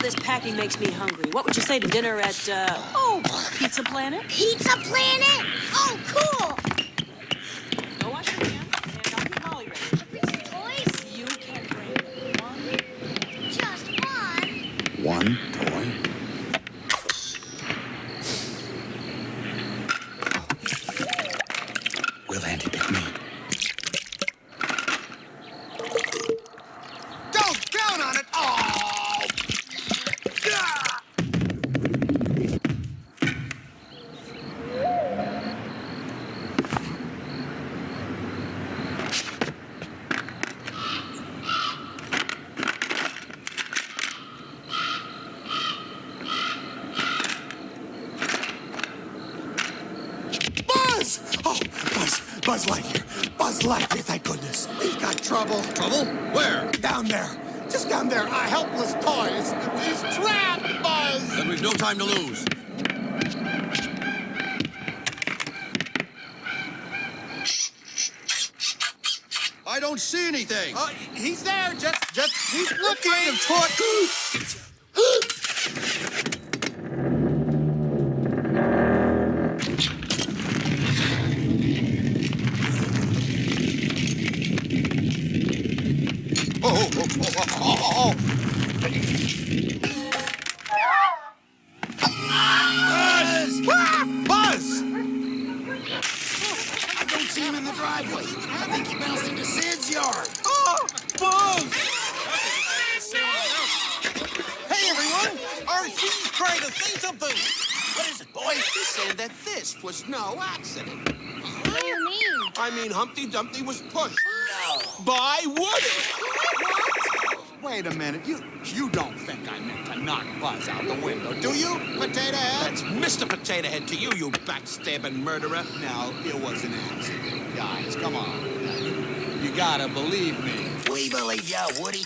this packing makes me hungry. What would you say to dinner at, Pizza Planet? Pizza Planet? Oh, cool! Go wash your hands, and I'll get Molly ready. Bring some toys? You can bring one. Just one? One toy? Will Andy pick me? Don't count on it! Oh! Buzz! Oh, Buzz Lightyear. Buzz Lightyear, thank goodness. We've got trouble. Trouble? Where? Down there. Just down there. Our helpless toys. He's trapped, Buzz! Then we've no time to lose. I don't see anything. He's there. Just he's looking. Buzz! I don't see him in the driveway. I think he bounced into Sid's yard. Oh, Buzz! Hey, everyone! RC's trying to say something. What is it, boy? He's saying that this was no accident. What do you mean? I mean, Humpty Dumpty was pushed by Woody. Wait a minute. You don't think I meant to knock Buzz out the window, do you, Potato Head? That's Mr. Potato Head to you, you backstabbing murderer. No, it was an accident. Guys, come on. You gotta believe me. We believe ya, Woody.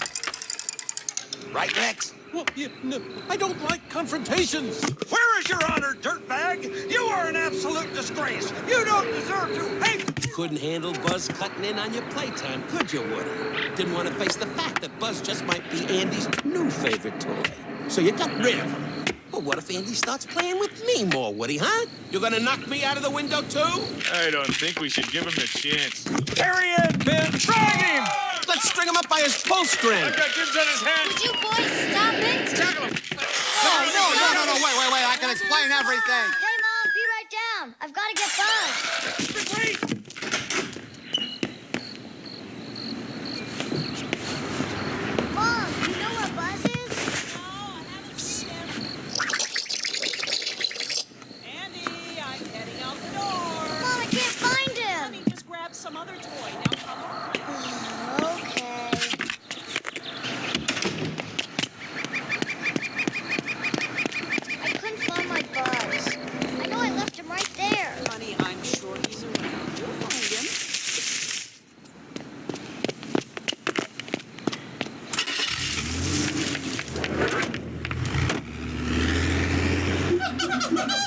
Right, Rex? Well, no, I don't like confrontations. Where is your honor, dirtbag? You are an absolute disgrace. You don't deserve to hate. Couldn't handle Buzz cutting in on your playtime, could you, Woody? Didn't want to face the fact that Buzz just might be Andy's new favorite toy. So you got rid of him. Well, what if Andy starts playing with me more, Woody, huh? You're gonna knock me out of the window, too? I don't think we should give him the chance. There he is, Ben. Drag him. Let's string him up by his pull string. I've got dibs on his hand. Would you boys stop it? Tackle him. No, wait. I can explain everything. Hey, Mom, be right down. I've got to get Buzz. Wait.